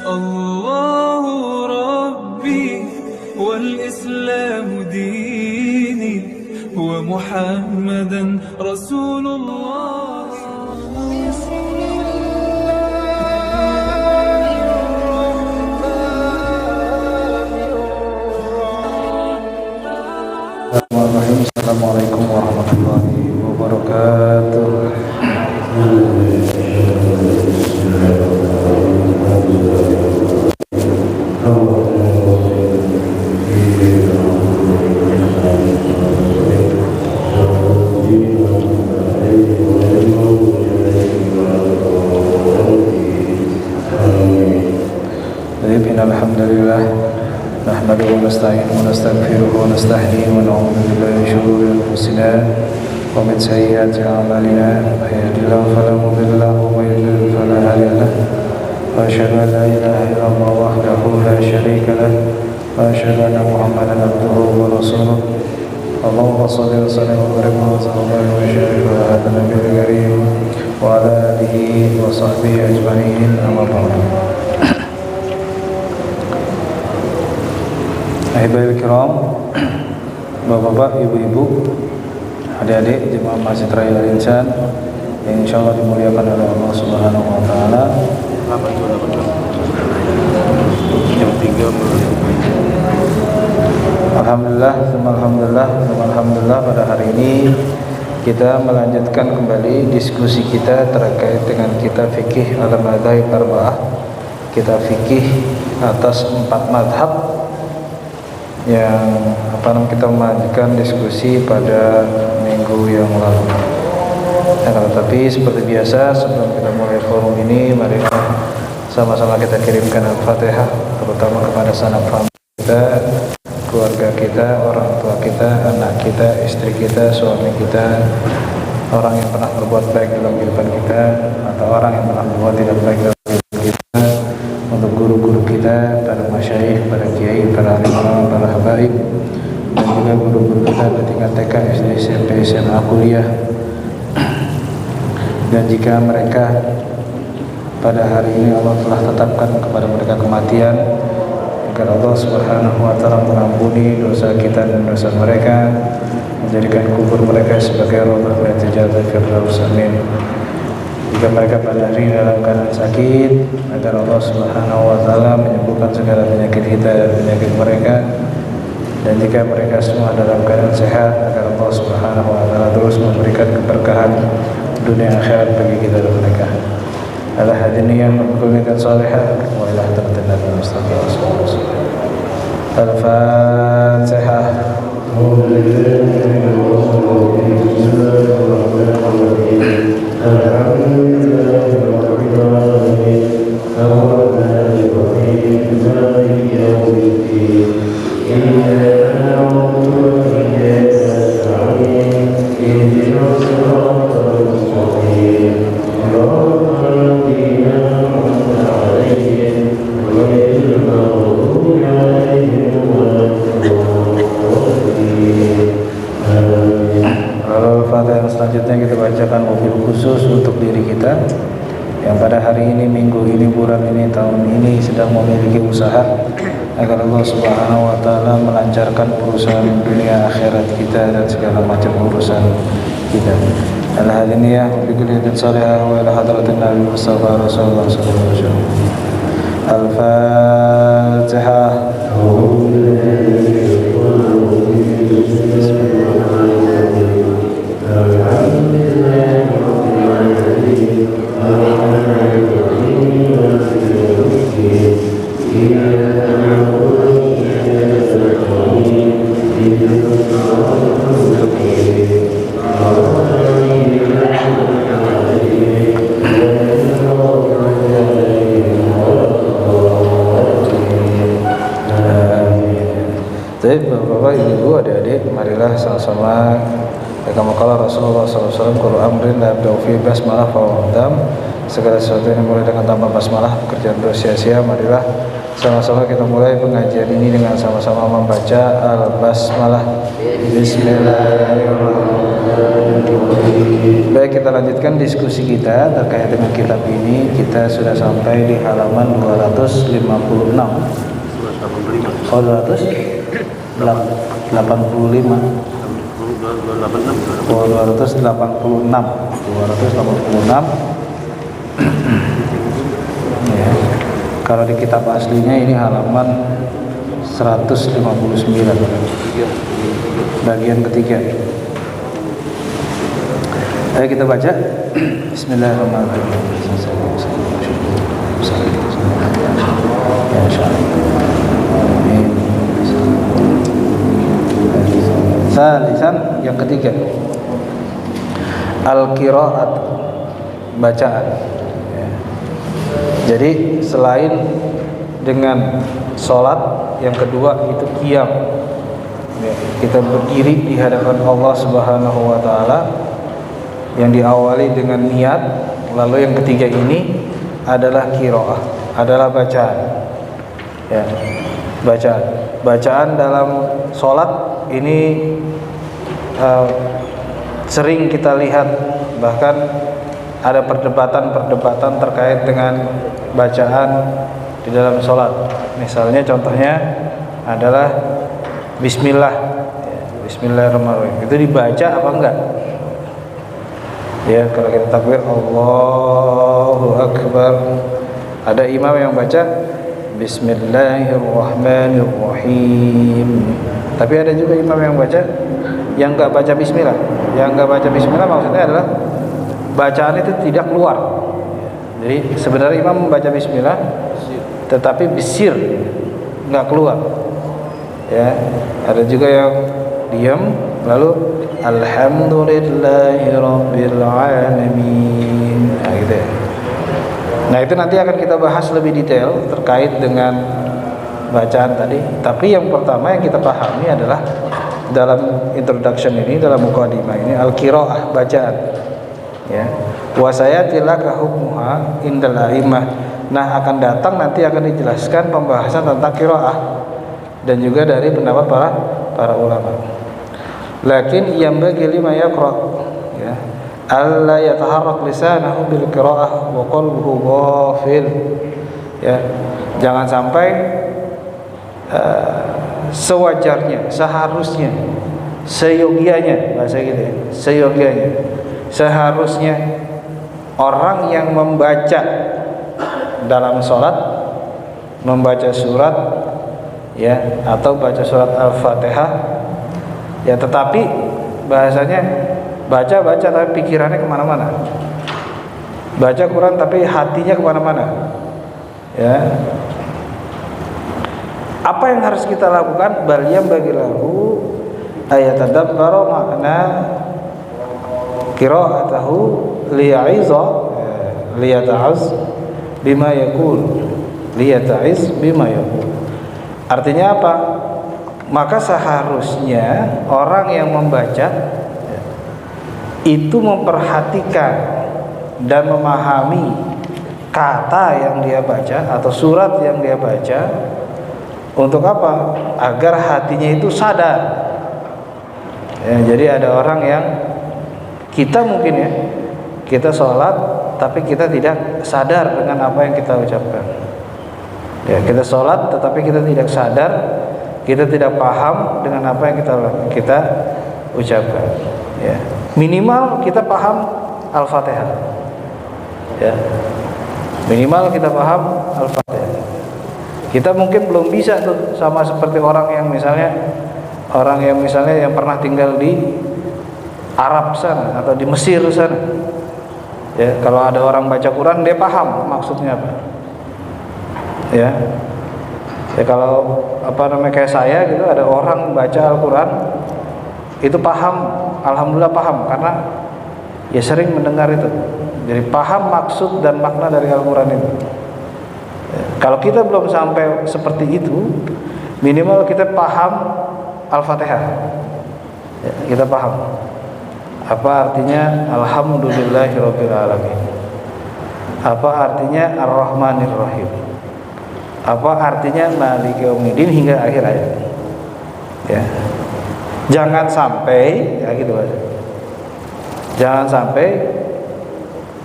الله ربي والإسلام ديني ومحمدا رسول الله. Assalamualaikum warahmatullahi wabarakatuh. Alhamdulillah nahmaduhu wa nasta'inuhu wa nastaghfiruhu wa nastahdihi wa na'udzu billahi min shururi anfusina wa min sayyiati a'malina may yahdihillahu fala mudilla lahu wa may yudlil fala hadiya lahu wa asyhadu an la ilaha illallah wahdahu la syarika lahu wa asyhadu anna Muhammadan abduhu wa rasuluh. Allahumma shalli wa sallim wa barik wa sallallahu wa sharif ala hadha nabiyil karim wa ala alihi wa sahbihi ajma'in amma ba'du. Ahibatul kiram, bapak-bapak, ibu-ibu, adik-adik jemaah Masjid Raya Al-Insan yang insyaallah dimuliakan oleh Allah Subhanahu wa taala. Alhamdulillah pada hari ini kita melanjutkan kembali diskusi kita terkait dengan kitab fikih al-madzhab arba'ah, kitab fikih atas 4 mazhab yang kita melanjutkan diskusi pada minggu yang lalu. Tetapi seperti biasa sebelum kita mulai forum ini, mari sama-sama kita kirimkan Al-Fatihah terutama kepada sanak famili kita, keluarga kita, orang tua kita, anak kita, istri kita, suami kita, orang yang pernah berbuat baik dalam kehidupan kita atau orang yang pernah berbuat tidak baik dalam kehidupan kita, untuk guru-guru kita, para masyayikh, para kiai, para alim ulama, para habaib, dan juga guru-guru kita di tingkat TK, SD, SMP, SMA, kuliah. Dan jika mereka pada hari ini Allah telah tetapkan kepada mereka kematian, agar Allah Subhanahu wa taala mengampuni dosa kita dan dosa mereka, menjadikan kubur mereka sebagai rawdah baitul firdaus, amin. Jika mereka pada hari dalam keadaan sakit, agar Allah Subhanahu wa taala menyembuhkan segala penyakit kita dan penyakit mereka. Dan jika mereka semua dalam keadaan sehat, agar Allah Subhanahu wa taala terus memberikan keberkahan dunia akhirat bagi kita dan mereka. Ala hadiniyah maqbulah salihah wa ila hadratin nabi Mustafa sallallahu alaihi wasallam. Al-Fatihah. Selanjutnya kita bacakan mobil khusus untuk diri kita yang pada hari ini, minggu ini, bulan ini, tahun ini sedang memiliki usaha, agar Allah Subhanahu wa taala melancarkan perusahaan dunia akhirat kita dan segala macam urusan kita. Al-hadiniyah bi kulli salihah wa ila hadratin nabi Mustafa Rasulullah sallallahu alaihi wasallam. Al-Fatihah. Baik, bapak-bapak, ibu-ibu, adik-adik, marilah sama-sama kama qala Rasulullah SAW, kullu amrin la yabda'u fi basmalah fa huwa muqaddam segala sesuatu yang dimulai dengan tanpa basmalah pekerjaan dosa sia-sia. Marilah sama-sama kita mulai pengajian ini dengan sama-sama membaca al-basmalah. Bismillahirrahmanirrahim. Baik, kita lanjutkan diskusi kita terkait dengan kitab ini. Kita sudah sampai di halaman 256. Oh, 285. Oh, 286. Ya. Kalau di kitab aslinya ini halaman 159, bagian ketiga. Ayo kita baca. Bismillahirrahmanirrahim. Salisan, yang ketiga, al-qiraat, bacaan. Jadi selain dengan sholat, yang kedua itu qiyam. Kita berdiri di hadapan Allah Subhanahu wa taala yang diawali dengan niat, lalu yang ketiga ini adalah qiraah, adalah bacaan. Ya, bacaan. Bacaan dalam sholat ini sering kita lihat, bahkan ada perdebatan terkait dengan bacaan di dalam sholat. Misalnya contohnya adalah Bismillah, Bismillahirrahmanirrahim. Itu dibaca apa enggak? Ya, kalau kita takbir Allahu Akbar, ada imam yang baca Bismillahirrahmanirrahim. Tapi ada juga imam yang baca yang enggak baca Bismillah. Yang enggak baca Bismillah maksudnya adalah bacaan itu tidak keluar. Jadi sebenarnya imam membaca Bismillah, tetapi bisir nggak keluar. Ya, ada juga yang diam lalu Alhamdulillahirabbil alamin. Nah, gitu ya. Nah, itu nanti akan kita bahas lebih detail terkait dengan bacaan tadi. Tapi yang pertama yang kita pahami adalah dalam introduction ini, dalam muqaddimah ini, al-qiraah, bacaan. Ya, wa sayatilaka hukmuha indal a'immah. Nah, akan datang nanti akan dijelaskan pembahasan tentang qiraah dan juga dari pendapat para ulama. Lakin yambaghi liman yaqra, ya, alla yataharrak lisanahu bil qiraah wa qalbuhu ghafil. Ya, jangan sampai sewajarnya, seharusnya, seyogianya, bahasa gitu ya, seyogianya, seharusnya orang yang membaca dalam sholat, membaca surat, ya, atau baca surat Al-Fatihah, ya, tetapi bahasanya baca tapi pikirannya kemana-mana, baca Quran tapi hatinya kemana-mana. Ya, apa yang harus kita lakukan? Baliyam bagilahu ayatadabbara makna qira'atahu liya'izza liyata'az bima yaqul, liyata'iz bima yaqul. Artinya apa? Maka seharusnya orang yang membaca itu memperhatikan dan memahami kata yang dia baca atau surat yang dia baca. Untuk apa? Agar hatinya itu sadar. Ya, jadi ada orang yang kita mungkin ya, kita sholat tapi kita tidak sadar dengan apa yang kita ucapkan. Ya, kita sholat tetapi kita tidak sadar, kita tidak paham dengan apa yang kita ucapkan. Ya, minimal kita paham Al-Fatihah. Ya, minimal kita paham Al-Fatihah. Kita mungkin belum bisa tuh sama seperti orang yang misalnya yang pernah tinggal di Arab sana atau di Mesir sana. Ya, kalau ada orang baca Quran dia paham maksudnya apa. Ya. Ya, kalau kayak saya gitu, ada orang baca Al-Quran itu paham, alhamdulillah paham, karena ya sering mendengar itu. Jadi paham maksud dan makna dari Al-Quran itu. Ya, kalau kita belum sampai seperti itu, minimal kita paham Al-Fatihah. Ya, kita paham apa artinya Alhamdulillahirabbil alamin. Apa artinya Ar-Rahmanir Rahim? Apa artinya Maliki Yaumiddin hingga akhir ayat. Ya. Jangan sampai ya gitu aja. Jangan sampai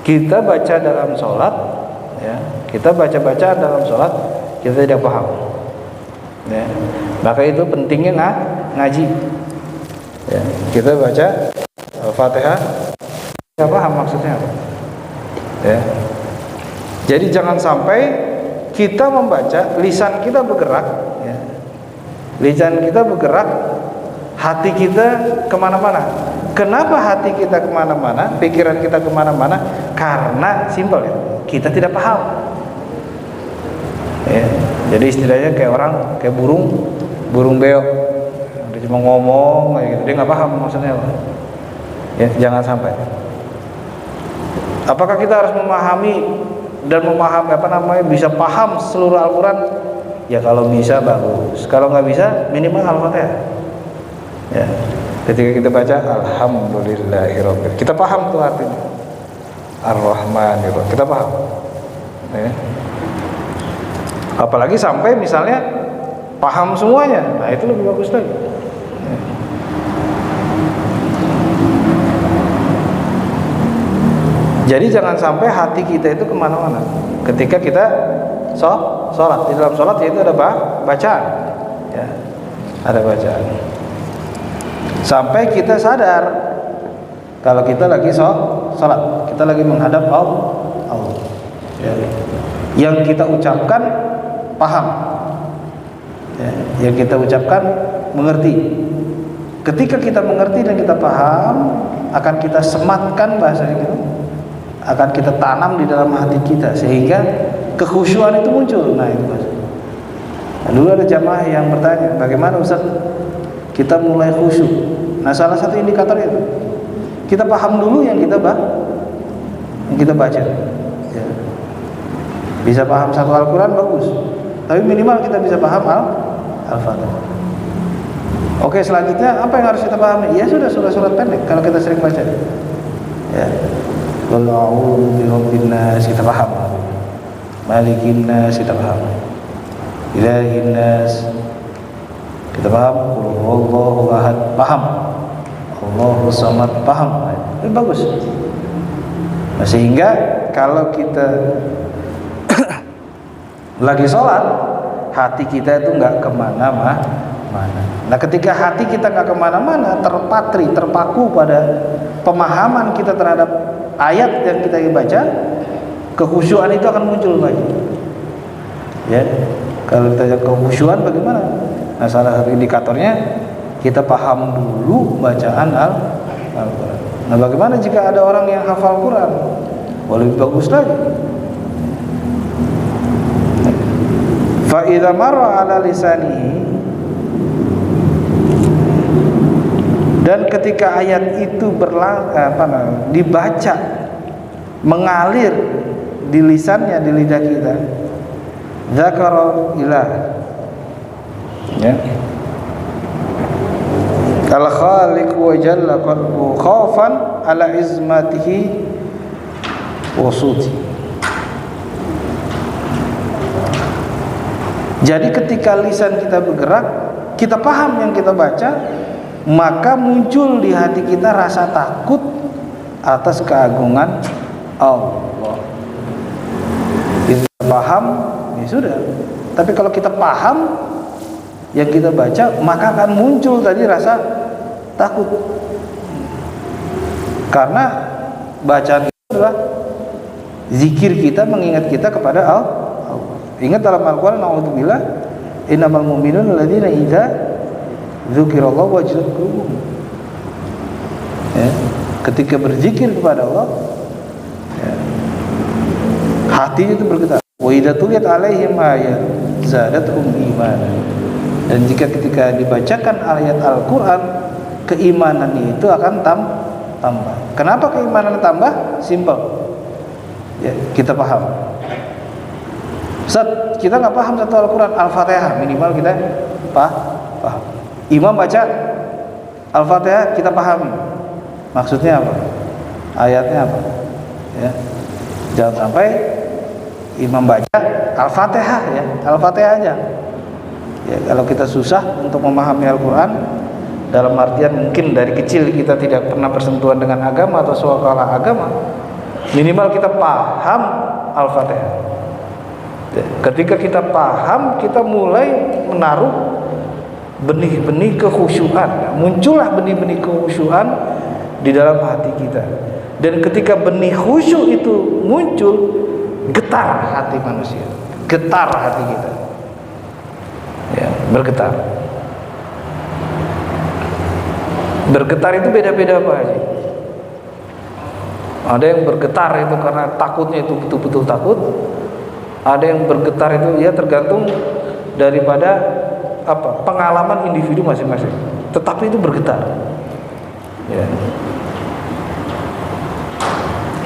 kita baca dalam sholat, ya, kita baca dalam sholat kita tidak paham. Ya. Maka itu pentingnya ngaji. Ya. Kita baca Al-Fatihah tidak paham maksudnya apa. Ya. Jadi jangan sampai kita membaca, lisan kita bergerak, ya. Lisan kita bergerak, hati kita kemana-mana. Kenapa hati kita kemana-mana, pikiran kita kemana-mana? Karena simpel ya, kita tidak paham. Ya. Jadi istilahnya kayak orang, kayak burung beok. Dia cuma ngomong kayak gitu, dia nggak paham maksudnya apa. Ya, jangan sampai. Apakah kita harus memahami dan memahami bisa paham seluruh Al-Quran? Ya kalau bisa bagus, kalau nggak bisa minimal Al-Fatihah. Ya, ketika kita baca Alhamdulillahirobbil, kita paham tuh artinya Ar-Rahmanirrahim, kita paham. Ya. Apalagi sampai misalnya paham semuanya, nah itu lebih bagus lagi. Ya. Jadi jangan sampai hati kita itu kemana-mana ketika kita sholat. Di dalam sholat itu ada bacaan, ya, ada bacaan. Sampai kita sadar kalau kita lagi sholat, kita lagi menghadap Allah. Ya. Yang kita ucapkan paham, ya. Yang kita ucapkan mengerti. Ketika kita mengerti dan kita paham, akan kita sematkan bahasanya gitu. Akan kita tanam di dalam hati kita sehingga kekhusyuan itu muncul. Nah itu Mas. Nah, dulu ada jamaah yang bertanya, bagaimana Ustaz kita mulai khusyuk? Nah salah satu indikator itu kita paham dulu yang kita baca. Ya. Bisa paham satu Al-Quran bagus, tapi minimal kita bisa paham Al-Fatihah. Oke, selanjutnya apa yang harus kita pahami? Ya sudah, surat-surat pendek kalau kita sering baca. Ya. Qul a'udzu birabbin nas, kita paham. Malikin nas, kita paham. Ilahin nas, kita paham. Qul huwallahu ahad, paham. Allahus samad, paham. Ini bagus. Nah, sehingga kalau kita lagi sholat, hati kita itu nggak kemana-mana. Nah ketika hati kita nggak kemana-mana, terpaku pada pemahaman kita terhadap ayat yang kita baca, kekhusyuan itu akan muncul lagi. Ya, kalau kita kekhusyuan bagaimana? Nah salah satu indikatornya kita paham dulu bacaan Al-Quran. Nah bagaimana jika ada orang yang hafal Quran? Lebih bagus lagi. Fa idza marra ala lisanihi, dan ketika ayat itu dibaca, mengalir di lisannya, di lidah kita, dzakara ilah, ya, al-khaliq wa jalla qalbu khaufan ala izmatihi wa suti. Jadi ketika lisan kita bergerak, kita paham yang kita baca, maka muncul di hati kita rasa takut atas keagungan Allah. Kita paham, ya sudah. Tapi kalau kita paham yang kita baca, maka akan muncul tadi rasa takut. Karena bacaan itu adalah zikir kita, mengingat kita kepada Allah. Ingat dalam Al-Quran, na'udzubillah, innamal mu'minuna alladzina idza dzukirallahu wajilat qulubuhum. Ya, ketika berzikir kepada Allah, ya, hatinya itu bergetar. Wa idza tuliyat alaihim ayat zadatuhum imanan. Dan jika ketika dibacakan ayat Al-Quran, keimanan itu akan tambah. Kenapa keimanan tambah? Simple. Ya, kita paham. Ustaz, kita nggak paham satu Al-Quran, Al-Fatihah minimal kita paham. Imam baca Al-Fatihah kita pahami maksudnya apa, ayatnya apa, ya. Jangan sampai imam baca Al-Fatihah ya, Al-Fatihah aja. Ya, kalau kita susah untuk memahami Al-Quran, dalam artian mungkin dari kecil kita tidak pernah bersentuhan dengan agama atau sekolah agama, minimal kita paham Al-Fatihah. Ya, ketika kita paham, kita mulai menaruh benih-benih kekhusyuan. Muncullah benih-benih kekhusyuan di dalam hati kita. Dan ketika benih khusyuk itu muncul, getar hati manusia, getar hati kita. Ya, bergetar. Bergetar itu beda-beda Pak Haji. Ada yang bergetar itu karena takutnya itu betul-betul takut. Ada yang bergetar itu ya tergantung daripada pengalaman individu masing-masing. Tetapi itu bergetar. Ya.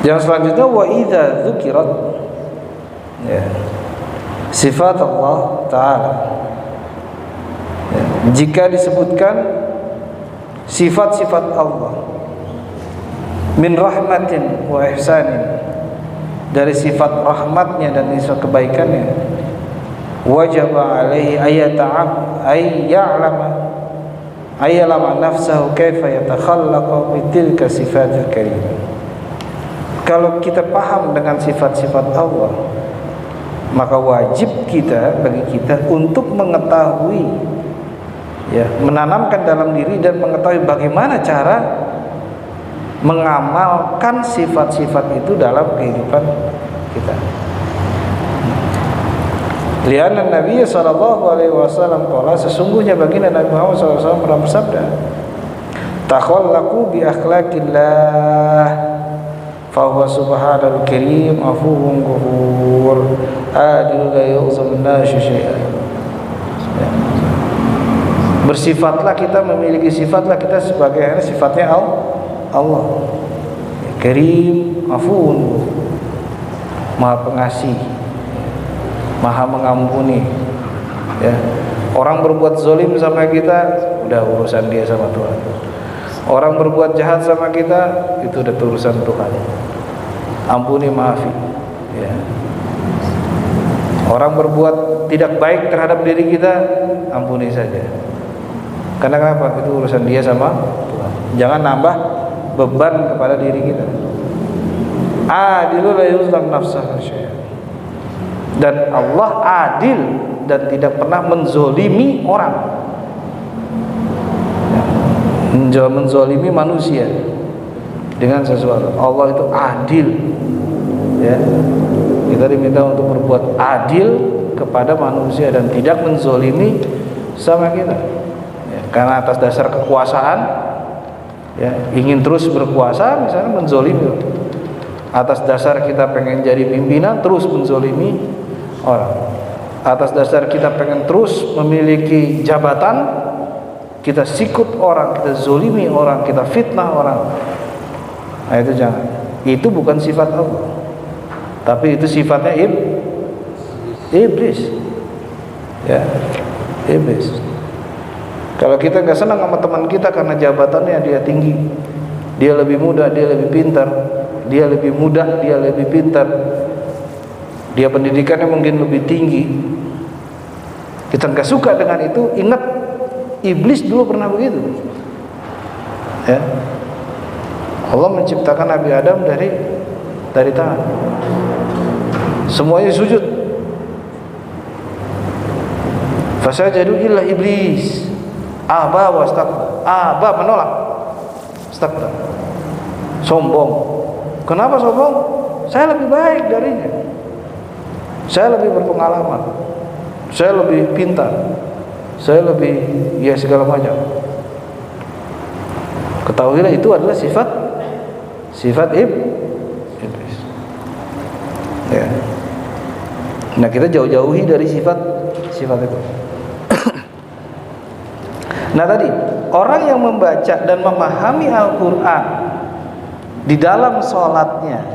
Yang selanjutnya wa idza dzukirat, ya, sifat Allah Ta'ala. Ya, jika disebutkan sifat-sifat Allah min rahmatin wa ihsanin, dari sifat rahmatnya dan sifat kebaikannya, wajaba alaihi ayyalama nafsahu kaifa yatakhallaqu bitilka sifatil karimah. Kalau kita paham dengan sifat-sifat Allah, maka wajib bagi kita untuk mengetahui, ya, menanamkan dalam diri dan mengetahui bagaimana cara mengamalkan sifat-sifat itu dalam kehidupan kita. Lianna Nabi sallallahu alaihi wasallam qala, sesungguhnya baginda Nabi Muhammad sallallahu alaihi wasallam pernah bersabda, takhallaqu bi akhlaqillah fahuwa subhanal karim afuwun ghafur adil la yu'zam nasy syai'an. Bersifatlah kita, memiliki sifatlah kita sebagai sifatnya Allah. Karim, afuun, Maha pengasih, Maha mengampuni. Ya. Orang berbuat zalim sama kita, udah urusan dia sama Tuhan. Orang berbuat jahat sama kita, itu udah urusan Tuhan. Ampuni, maafi. Ya. Orang berbuat tidak baik terhadap diri kita, ampuni saja. Karena kenapa? Itu urusan dia sama Tuhan. Jangan nambah beban kepada diri kita. Adilul la yuzlam nafsahu syai'an. Dan Allah adil dan tidak pernah menzolimi orang, menzolimi manusia dengan sesuatu. Allah itu adil. Ya, kita diminta untuk berbuat adil kepada manusia dan tidak menzolimi sama kita. Ya, karena atas dasar kekuasaan, ya, ingin terus berkuasa, misalnya menzolimi. Atas dasar kita pengen jadi pimpinan, terus menzolimi orang. Atas dasar kita pengen terus memiliki jabatan, kita sikut orang, kita zolimi orang, kita fitnah orang. Nah, itu jangan. Itu bukan sifat Allah, tapi itu sifatnya iblis. Ya, iblis. Kalau kita nggak senang sama teman kita karena jabatannya dia tinggi, dia lebih muda, dia lebih pintar, dia lebih muda, dia lebih pintar, dia pendidikannya mungkin lebih tinggi, kita nggak suka dengan itu. Ingat, iblis dulu pernah begitu. Ya, Allah menciptakan Nabi Adam dari tangan, semuanya sujud. Fasajadu illa iblis aba wastakbar. Aba menolak, istakbar, sombong. Kenapa sombong? Saya lebih baik darinya, saya lebih berpengalaman, saya lebih pintar, saya lebih, ya, segala macam. Ketahuilah itu adalah sifat iblis. Ya. Nah, kita jauh-jauhi dari sifat itu. Nah, tadi orang yang membaca dan memahami Al-Quran di dalam sholatnya,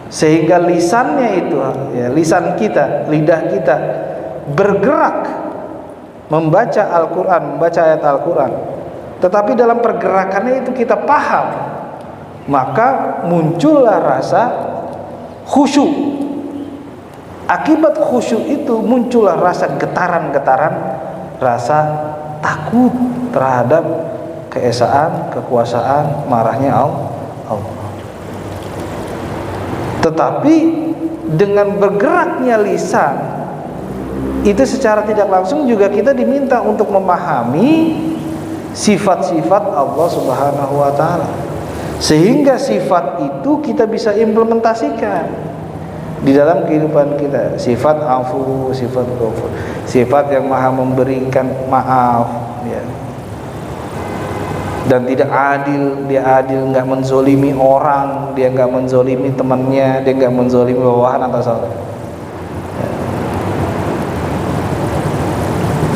sehingga lisannya itu, ya, lisan kita, lidah kita bergerak membaca Al-Quran, membaca ayat Al-Quran, tetapi dalam pergerakannya itu kita paham, maka muncullah rasa khusyuk. Akibat khusyuk itu muncullah rasa getaran-getaran, rasa takut terhadap keesaan, kekuasaan, marahnya Allah. Tetapi dengan bergeraknya lisan itu secara tidak langsung juga kita diminta untuk memahami sifat-sifat Allah Subhanahu wa taala, sehingga sifat itu kita bisa implementasikan di dalam kehidupan kita. Sifat afu, sifat ghafur, sifat yang maha memberikan maaf, ya. Dan tidak adil, dia adil, nggak menzolimi orang, dia nggak menzolimi temannya, dia nggak menzolimi bawahan atau saudara.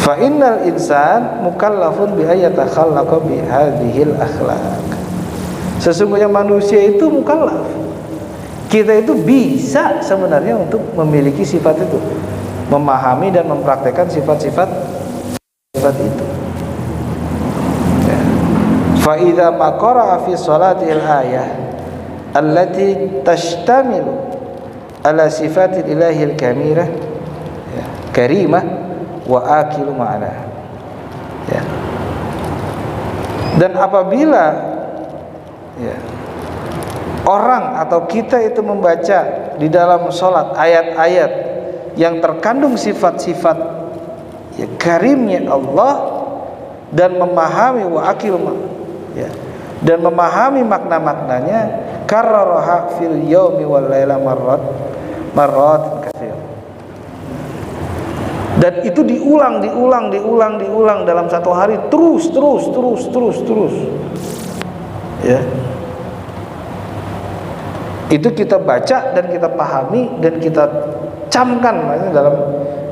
Fa innal insan mukallafun bi ayatakhallaqa bi hadhil akhlaq. Sesungguhnya manusia itu mukallaf. Kita itu bisa sebenarnya untuk memiliki sifat itu, memahami dan mempraktekkan sifat-sifat itu. Fa idza ma qara'a fi salatil ayah allati tashtamilu ala sifatil ilahil kamirah, ya, karimah wa akilu ma'ana, ya. Dan apabila, ya, orang atau kita itu membaca di dalam sholat ayat-ayat yang terkandung sifat-sifat, ya, karimnya Allah, dan memahami wa akilu ma'ana, ya, dan memahami makna-maknanya, kararaha fil yaumi wal laila marrat katsir. Dan itu diulang dalam satu hari, terus. Ya. Itu kita baca dan kita pahami dan kita camkan dalam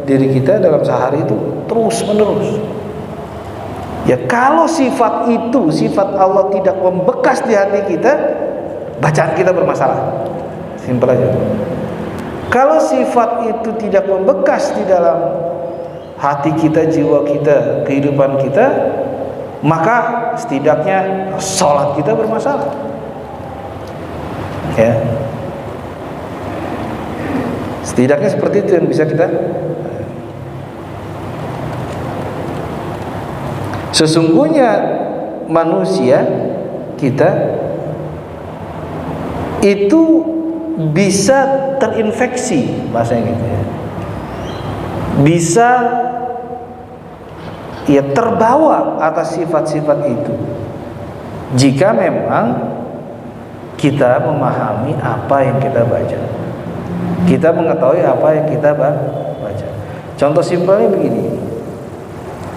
diri kita dalam sehari itu terus menerus. Ya, kalau sifat itu, sifat Allah tidak membekas di hati kita, bacaan kita bermasalah. Simpel aja. Kalau sifat itu tidak membekas di dalam hati kita, jiwa kita, kehidupan kita, maka setidaknya sholat kita bermasalah. Ya, setidaknya seperti itu yang bisa kita. Sesungguhnya manusia kita itu bisa terinfeksi, bahasanya gitu ya, bisa, ya, terbawa atas sifat-sifat itu jika memang kita memahami apa yang kita baca, kita mengetahui apa yang kita baca. Contoh simpelnya begini,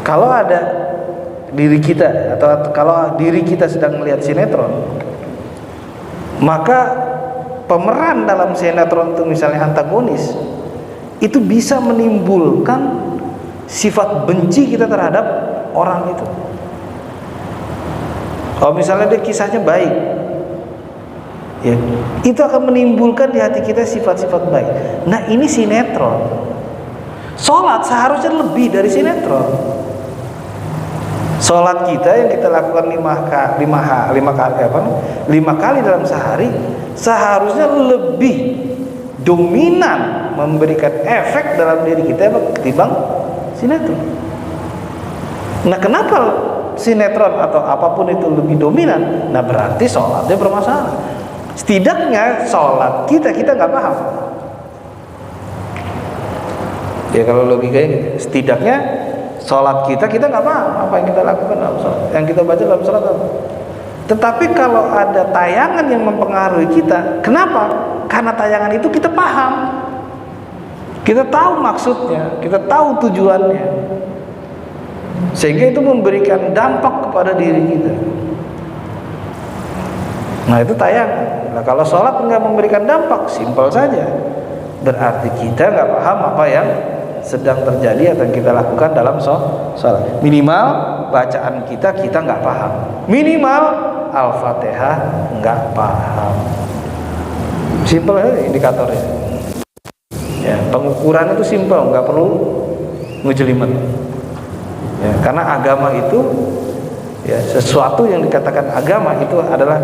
kalau ada diri kita, atau kalau diri kita sedang melihat sinetron, maka pemeran dalam sinetron itu misalnya antagonis, itu bisa menimbulkan sifat benci kita terhadap orang itu. Kalau misalnya dia kisahnya baik, ya, itu akan menimbulkan di hati kita sifat-sifat baik. Nah, ini sinetron. Sholat seharusnya lebih dari sinetron. Sholat kita yang kita lakukan 5 kali dalam sehari seharusnya lebih dominan memberikan efek dalam diri kita ketimbang sinetron. Nah, kenapa sinetron atau apapun itu lebih dominan? Nah, berarti sholatnya bermasalah. Setidaknya sholat kita nggak paham. Ya, kalau logikanya setidaknya sholat kita nggak paham apa yang kita lakukan dalam sholat, yang kita baca dalam sholat apa. Tetapi kalau ada tayangan yang mempengaruhi kita, kenapa? Karena tayangan itu kita paham, kita tahu maksudnya, kita tahu tujuannya, sehingga itu memberikan dampak kepada diri kita. Nah, itu tayangan. Nah, kalau sholat nggak memberikan dampak, simpel saja, berarti kita nggak paham apa yang sedang terjadi atau yang kita lakukan dalam sholat. Minimal bacaan kita nggak paham, minimal Al-Fatihah nggak paham. Simpel aja indikatornya. Ya, pengukuran itu simpel, nggak perlu ngejelimet. Ya, karena agama itu, ya, sesuatu yang dikatakan agama itu adalah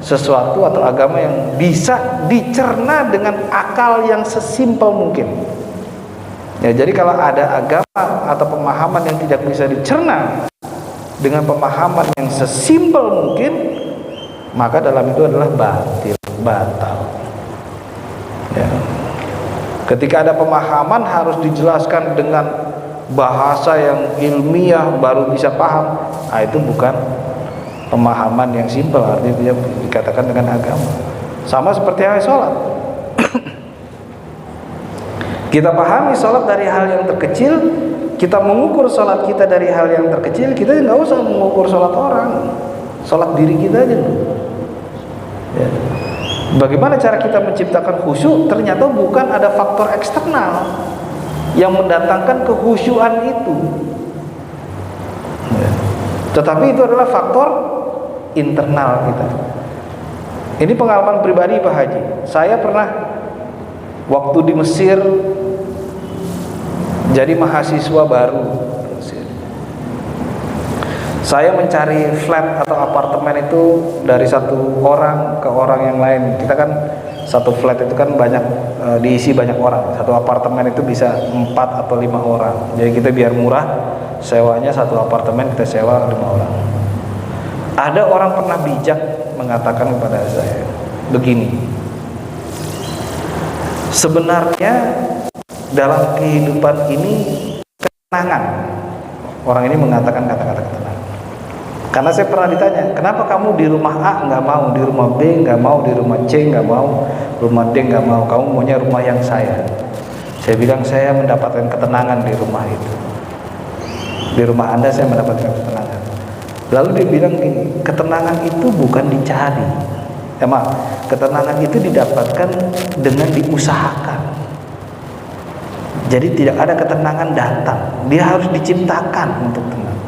sesuatu atau agama yang bisa dicerna dengan akal yang sesimpel mungkin. Ya, jadi kalau ada agama atau pemahaman yang tidak bisa dicerna dengan pemahaman yang sesimpel mungkin, maka dalam itu adalah batal. Ya. Ketika ada pemahaman harus dijelaskan dengan bahasa yang ilmiah baru bisa paham, nah itu bukan pemahaman yang simpel, artinya dia dikatakan dengan agama. Sama seperti halnya sholat. Kita pahami sholat dari hal yang terkecil, kita mengukur sholat kita dari hal yang terkecil, kita nggak usah mengukur sholat orang, sholat diri kita aja. Ya. Bagaimana cara kita menciptakan khusyuk? Ternyata bukan ada faktor eksternal yang mendatangkan kekhusyuan itu, ya. Tetapi itu adalah faktor internal kita. Ini pengalaman pribadi Pak Haji. Saya pernah waktu di Mesir jadi mahasiswa baru, saya mencari flat atau apartemen itu dari satu orang ke orang yang lain. Kita kan satu flat itu kan banyak diisi banyak orang. Satu apartemen itu bisa 4 atau 5 orang. Jadi kita biar murah sewanya satu apartemen kita sewa 5 orang. Ada orang pernah bijak mengatakan kepada saya begini, sebenarnya dalam kehidupan ini ketenangan, orang ini mengatakan kata-kata ketenangan. Karena saya pernah ditanya, kenapa kamu di rumah A nggak mau, di rumah B nggak mau, di rumah C nggak mau, rumah D nggak mau, kamu maunya rumah yang saya. Saya bilang saya mendapatkan ketenangan di rumah itu, di rumah Anda saya mendapatkan ketenangan. Lalu dia bilang gini, ketenangan itu bukan dicari, ketenangan itu didapatkan dengan diusahakan. Jadi tidak ada ketenangan datang, dia harus diciptakan untuk tenang.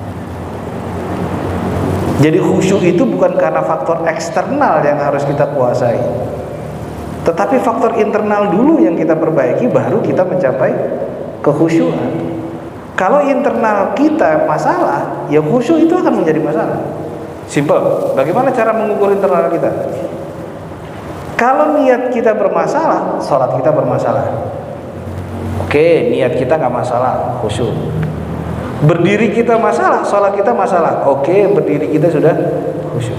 Jadi khusyuk itu bukan karena faktor eksternal yang harus kita kuasai, tetapi faktor internal dulu yang kita perbaiki, baru kita mencapai kekhusyuan. Kalau internal kita masalah, ya khusyuk itu akan menjadi masalah. Simple. Bagaimana cara mengukur internal kita? Kalau niat kita bermasalah, sholat kita bermasalah. Oke, niat kita nggak masalah, khusyuk. Berdiri kita masalah, sholat kita masalah. Oke, berdiri kita sudah khusyuk.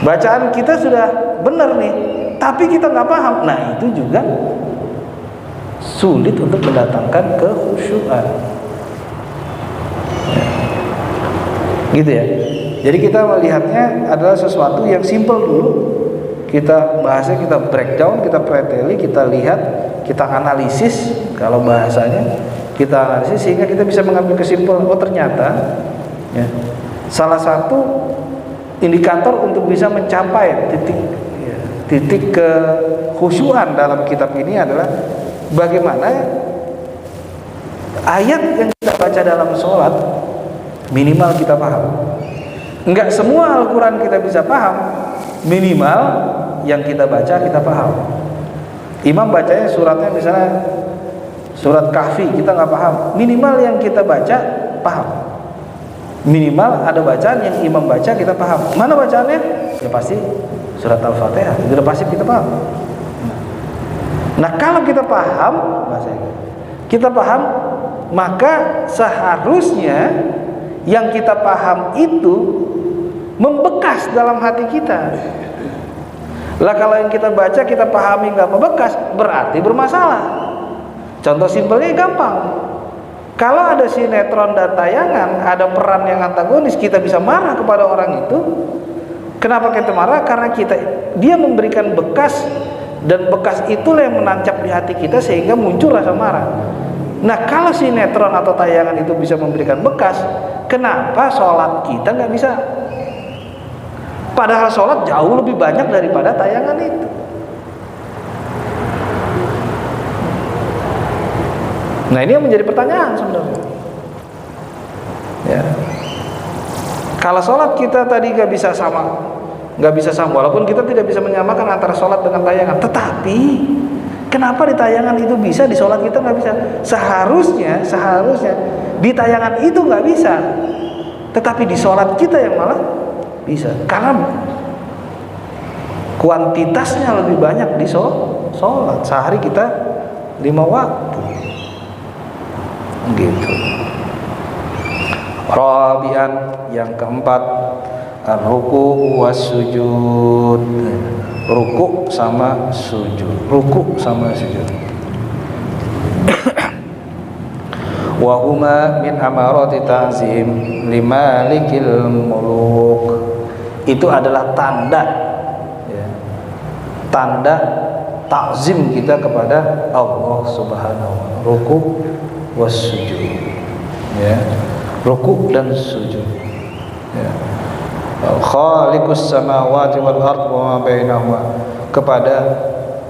Bacaan kita sudah benar nih, tapi kita nggak paham. Nah, itu juga sulit untuk mendatangkan kekhusyuan. Gitu ya. Jadi kita melihatnya adalah sesuatu yang simple dulu. Kita bahasnya, kita breakdown, kita preteli, kita lihat, kita analisis. Kalau bahasanya kita analisis sehingga kita bisa mengambil kesimpulan, oh ternyata ya, salah satu indikator untuk bisa mencapai titik kekhusyuan dalam kitab ini adalah bagaimana ayat yang kita baca dalam sholat minimal kita paham. Enggak semua Al-Quran kita bisa paham, minimal yang kita baca kita paham. Imam bacanya suratnya misalnya surat Kahfi, kita nggak paham, minimal yang kita baca paham. Minimal ada bacaan yang imam baca kita paham. Mana bacaannya? Ya pasti surat Al-Fatihah, itu udah pasti kita paham. Nah kalau kita paham maka seharusnya yang kita paham itu membekas dalam hati kita. Lah kalau yang kita baca kita pahami nggak membekas, berarti bermasalah. Contoh simpelnya gampang. Kalau ada sinetron dan tayangan, ada peran yang antagonis, kita bisa marah kepada orang itu. Kenapa kita marah? Karena dia memberikan bekas, dan bekas itulah yang menancap di hati kita sehingga muncul rasa marah. Nah kalau sinetron atau tayangan itu bisa memberikan bekas, kenapa sholat kita nggak bisa? Padahal sholat jauh lebih banyak daripada tayangan itu. Nah ini yang menjadi pertanyaan sebenarnya. Ya. Kalau sholat kita tadi nggak bisa sama, walaupun kita tidak bisa menyamakan antara sholat dengan tayangan, tetapi kenapa di tayangan itu bisa, di sholat kita nggak bisa? Seharusnya di tayangan itu nggak bisa, tetapi di sholat kita yang malah bisa. Karena kuantitasnya lebih banyak di sholat. Sehari kita 5 waktu gitu. Rabi'an, yang keempat, ar-ruku was sujud. Ruku sama sujud. Ruku sama sujud. Wa huma min amarati ta'zim limalikil muluk. Itu adalah tanda, ya, tanda takzim kita kepada Allah Subhanahu wa ta'ala. Ruku was sujud, ya, ruku dan sujud, ya. Khaliqus samawati wal ardh wa ma bainahuma, kepada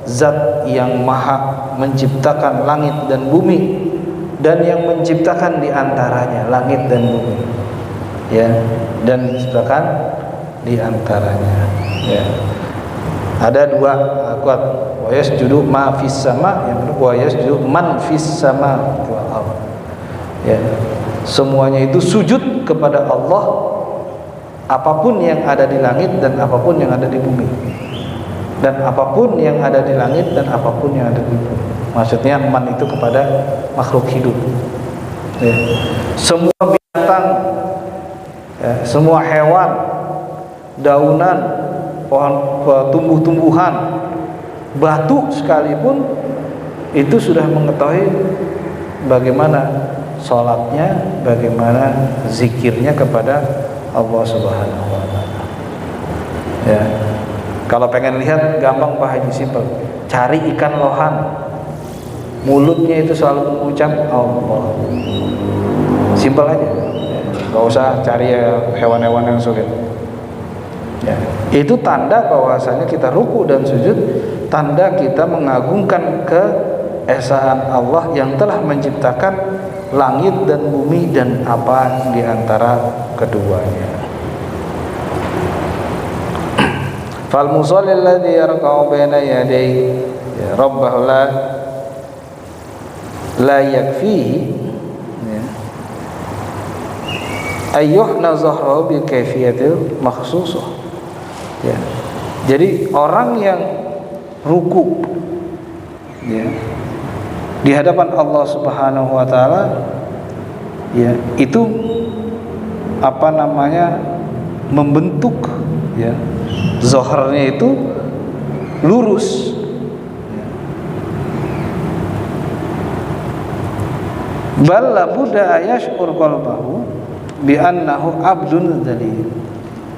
zat yang maha menciptakan langit dan bumi dan yang menciptakan di antaranya, langit dan bumi, ya, dan menciptakan di antaranya, ya. Ada dua kuat, wa yasjudu ma fis sama, yang kedua wa yasjudu man fis sama wal ardh, ya. Semuanya itu sujud kepada Allah, apapun yang ada di langit dan apapun yang ada di bumi, dan apapun yang ada di langit dan apapun yang ada di bumi. Maksudnya man itu kepada makhluk hidup, ya. Semua binatang, ya, semua hewan, daunan, pohon, tumbuh-tumbuhan, batu sekalipun itu sudah mengetahui bagaimana sholatnya, bagaimana zikirnya kepada Allah Subhanahu wa ta'ala, ya. Kalau pengen lihat gampang Pak Haji, simpel. Cari ikan lohan, mulutnya itu selalu mengucap Allah. Simpel aja, gak usah cari hewan-hewan yang sulit, ya. Itu tanda bahwasanya kita ruku dan sujud, tanda kita mengagungkan keesaan Allah yang telah menciptakan langit dan bumi dan apa di antara keduanya. Fal musalli alladhi yarka'u baina yaday rabbahu la yakfihi, ya, ayyuhna zahrahu bi kayfiyatil makhsusah, ya. Jadi orang yang ruku, ya, di hadapan Allah Subhanahu wa ta'ala, ya, itu apa namanya, membentuk, ya, zohornya itu lurus, ya. Bal la budda yash'ur qalbahu bi annahu abdun dzalil,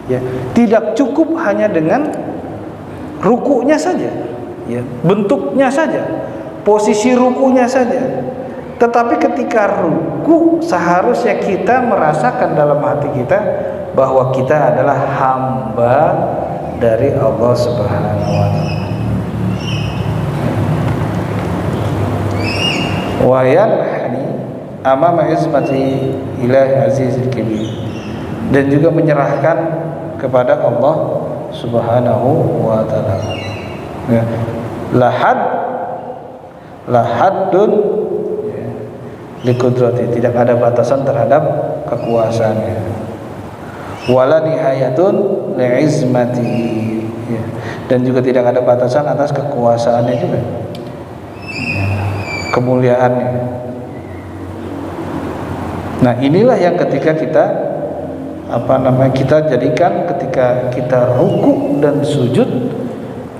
ya. Tidak cukup hanya dengan rukunya saja, ya, bentuknya saja, posisi rukunya saja, tetapi ketika ruku seharusnya kita merasakan dalam hati kita bahwa kita adalah hamba dari Allah Subhanahu wa ta'ala. Wa yanhani amama izmati ilahi azizil kabir, dan juga menyerahkan kepada Allah Subhanahu wa ta'ala, ya. Lahaddun, ya, likudrati, tidak ada batasan terhadap kekuasaannya. Wala nihayatun li'izmati, ya, dan juga tidak ada batasan atas kekuasaannya juga, ya, kemuliaannya. Nah, inilah yang ketika kita kita jadikan ketika kita ruku dan sujud,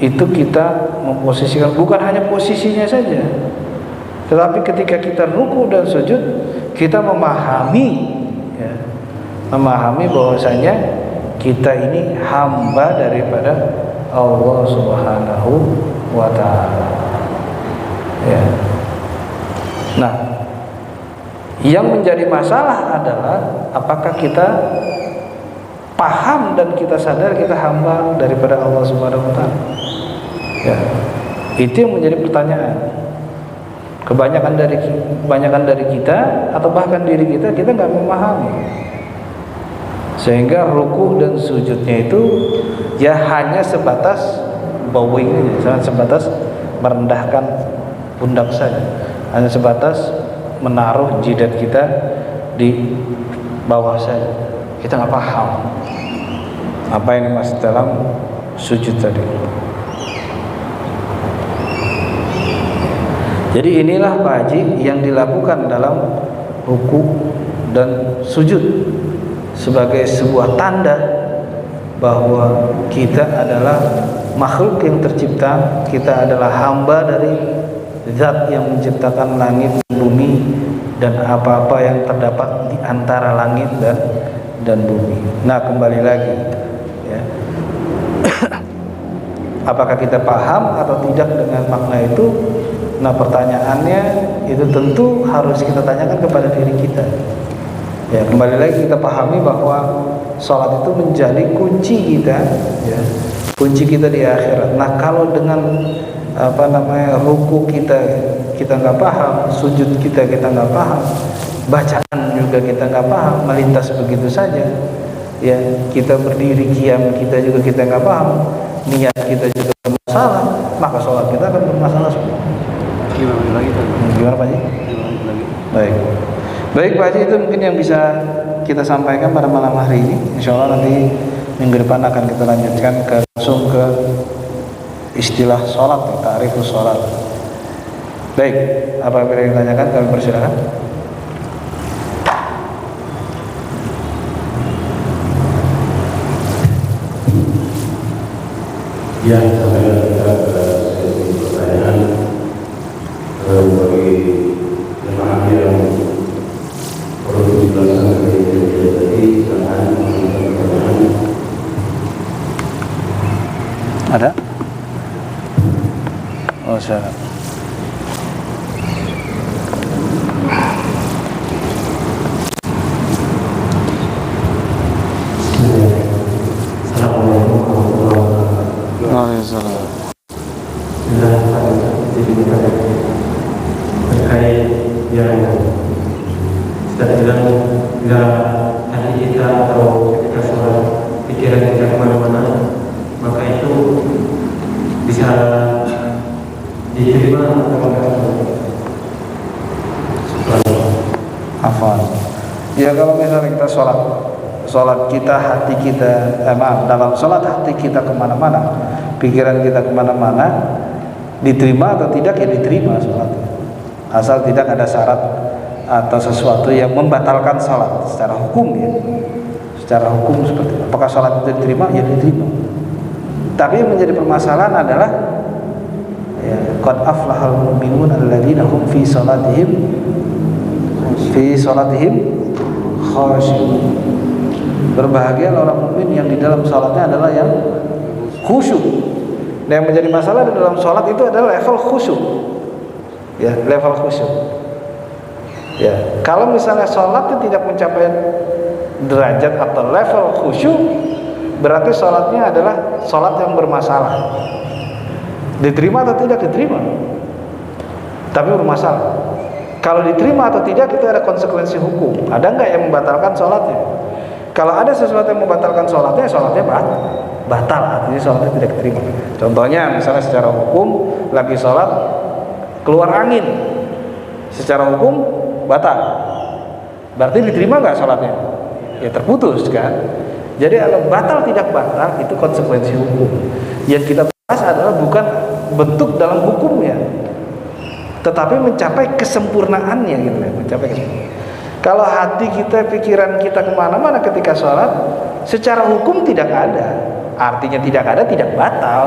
itu kita memposisikan bukan hanya posisinya saja, tetapi ketika kita ruku dan sujud kita memahami, ya, memahami bahwasanya kita ini hamba daripada Allah Subhanahu wa ta'ala, ya. Nah, yang menjadi masalah adalah apakah kita paham dan kita sadar kita hamba daripada Allah Subhanahu wa ta'ala, ya. Itu yang menjadi pertanyaan. Kebanyakan dari kita atau bahkan diri kita nggak memahami, sehingga ruku dan sujudnya itu ya hanya sebatas bowing aja, sebatas merendahkan pundak saja, hanya sebatas menaruh jidat kita di bawah saja. Kita nggak paham apa yang dimaksud dalam sujud tadi. Jadi inilah Pak Haji yang dilakukan dalam ruku dan sujud sebagai sebuah tanda bahwa kita adalah makhluk yang tercipta, kita adalah hamba dari zat yang menciptakan langit, bumi, dan apa-apa yang terdapat di antara langit dan bumi. Nah, kembali lagi, ya. Apakah kita paham atau tidak dengan makna itu? Nah, pertanyaannya itu tentu harus kita tanyakan kepada diri kita. Ya, kembali lagi kita pahami bahwa sholat itu menjadi kunci kita, ya, kunci kita di akhirat. Nah, kalau dengan ruku kita nggak paham, sujud kita nggak paham, bacaan juga kita nggak paham, melintas begitu saja, ya, kita berdiri qiyam kita nggak paham, niat kita juga bermasalah, maka sholat kita akan bermasalah semua. Gimana Pak Haji? Baik Pak Haji, itu mungkin yang bisa kita sampaikan pada malam hari ini. Insya Allah nanti minggu depan akan kita lanjutkan langsung ke istilah sholat, ta'rifus sholat. Baik, apabila yang ditanyakan kami persilakan. Ya, sampai kita ke sesi pertanyaan bagi jemaah yang perlu dijelaskan tadi, silakan mengajukan pertanyaan. Ada? Oh, silakan. Terkait yang kita bilang bila hati kita atau ketika sholat pikiran kita kemana-mana, maka itu bisa diterima atau enggak? Hafal. Ya, kalau misalnya kita sholat kita, hati kita, dalam sholat hati kita kemana-mana, pikiran kita kemana-mana, diterima atau tidak, ya diterima sholatnya, asal tidak ada syarat atau sesuatu yang membatalkan sholat secara hukum, ya, secara hukum seperti itu. Apakah sholat itu diterima? Ya diterima. Tapi yang menjadi permasalahan adalah, ya, qad aflahal mu'minun alladzina hum fi sholatihim khashi'un. Berbahagia orang mukmin yang di dalam sholatnya adalah yang khusyuk. Dan yang menjadi masalah di dalam sholat itu adalah level khusyuk, ya, level khusyuk. Ya, kalau misalnya sholat itu tidak mencapai derajat atau level khusyuk, berarti sholatnya adalah sholat yang bermasalah. Diterima atau tidak diterima, tapi bermasalah. Kalau diterima atau tidak itu ada konsekuensi hukum. Ada nggak yang membatalkan sholatnya? Kalau ada sesuatu yang membatalkan sholatnya, sholatnya batal, artinya sholatnya tidak diterima. Contohnya misalnya secara hukum lagi sholat keluar angin, secara hukum batal, berarti diterima nggak sholatnya? Ya terputus kan. Jadi kalau batal tidak batal itu konsekuensi hukum. Yang kita bahas adalah bukan bentuk dalam hukumnya, tetapi mencapai kesempurnaannya gitu ya, mencapai kesempurnaan. Kalau hati kita, pikiran kita kemana-mana ketika sholat, secara hukum tidak ada, artinya tidak ada, tidak batal,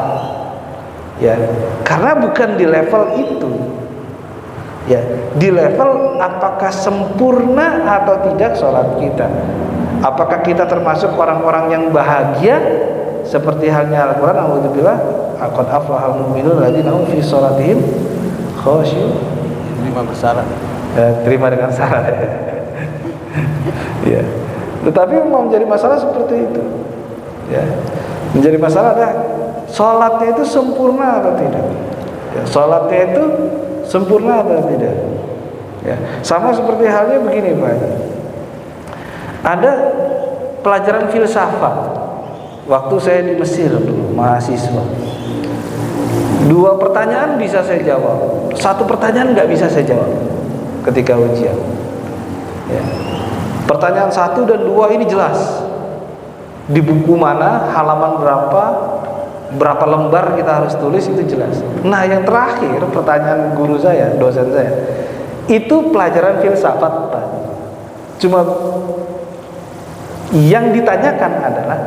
ya, karena bukan di level itu, ya, di level apakah sempurna atau tidak sholat kita, apakah kita termasuk orang-orang yang bahagia, seperti halnya Al-Quran, a'udzubillah, qad aflahal mu'minun alladzina hum fi sholatihim khashi'un. Terima bersyarat. Terima dengan syarat. Ya. Tetapi mau menjadi masalah seperti itu. Ya. Menjadi masalah adalah sholatnya itu sempurna atau tidak. Ya, sholatnya itu sempurna atau tidak. Ya. Sama seperti halnya begini Pak. Ada pelajaran filsafat waktu saya di Mesir dulu, mahasiswa. 2 pertanyaan bisa saya jawab, 1 pertanyaan nggak bisa saya jawab ketika ujian. Ya. Pertanyaan 1 dan 2 ini jelas di buku mana, halaman berapa, berapa lembar kita harus tulis, itu jelas. Nah, yang terakhir pertanyaan guru saya, dosen saya, itu pelajaran filsafat, Pak. Cuma yang ditanyakan adalah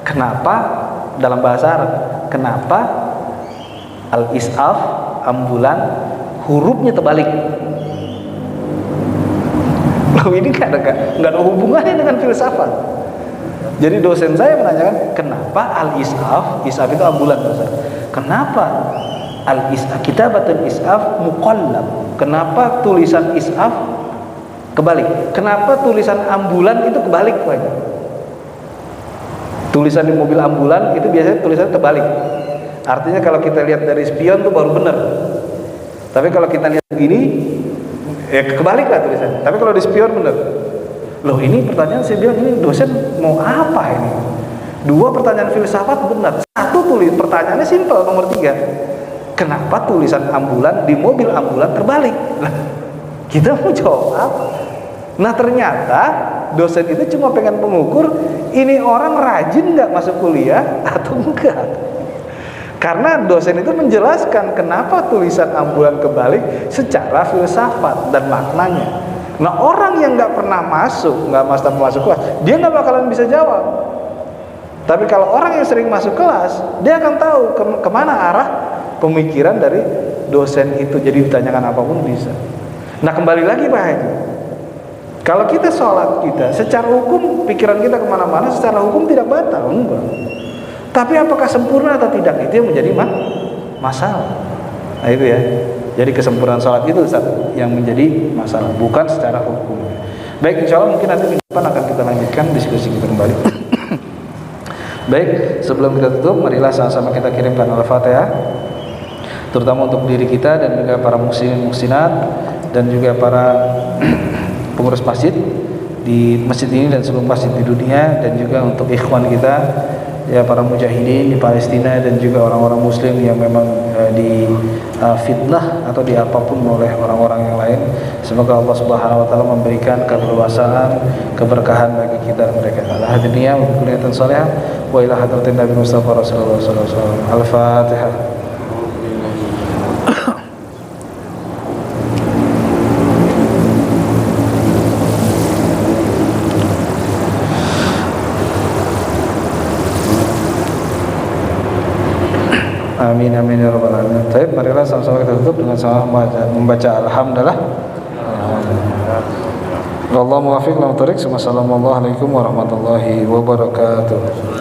kenapa dalam bahasa Arab, kenapa al-is'af, ambulan, hurufnya terbalik. Loh, ini nggak ada hubungannya dengan filsafat. Jadi dosen saya menanyakan kenapa al-is'af, is'af itu ambulan, kenapa al-is'af, kitabatul is'af muqallab, kenapa tulisan is'af kebalik, kenapa tulisan ambulan itu kebalik, Pak? Tulisan di mobil ambulan itu biasanya tulisannya terbalik. Artinya kalau kita lihat dari spion itu baru benar. Tapi kalau kita lihat begini, ya kebalik lah tulisannya. Tapi kalau di spion benar. Loh, ini pertanyaan saya bilang, ini dosen mau apa ini? Dua pertanyaan filsafat benar. Satu pertanyaannya simpel, nomor 3. Kenapa tulisan ambulan di mobil ambulan terbalik? Lah, kita mau jawab apa? Nah, ternyata dosen itu cuma pengen mengukur ini orang rajin nggak masuk kuliah atau enggak. Karena dosen itu menjelaskan kenapa tulisan ambulan kebalik secara filsafat dan maknanya. Nah, orang yang nggak pernah masuk kelas, dia nggak bakalan bisa jawab. Tapi kalau orang yang sering masuk kelas, dia akan tahu kemana arah pemikiran dari dosen itu. Jadi ditanyakan apapun bisa. Nah, kembali lagi Pak Haji, kalau kita sholat kita, secara hukum pikiran kita kemana-mana, secara hukum tidak batal, enggak. Tapi apakah sempurna atau tidak, itu yang menjadi masalah. Nah, itu ya. Jadi kesempurnaan sholat itu yang menjadi masalah, bukan secara hukum. Baik, insya Allah mungkin nanti minggu depan akan kita lanjutkan diskusi kita kembali. Baik, sebelum kita tutup, marilah sama-sama kita kirimkan Al-Fatihah, terutama untuk diri kita dan juga para muslimin muslimat dan juga para pengurus masjid di masjid ini dan seluruh masjid di dunia, dan juga untuk ikhwan kita, ya, para mujahidin di Palestina dan juga orang-orang muslim yang memang di fitnah atau di apapun oleh orang-orang yang lain. Semoga Allah Subhanahu wa taala memberikan keleluasaan, keberkahan bagi kita dan mereka. Al-hadiniya wa kulliyatan salihah wa ila hadratin Nabi Mustafa Rasulullah sallallahu alaihi wasallam. Al-Fatihah. Amin amin ya rabbal alamin. Baik, marilah sama-sama kita tutup dengan sama membaca alhamdulillah. Wallahu muwaffiq ila thoriq. Wassalamualaikum warahmatullahi wabarakatuh.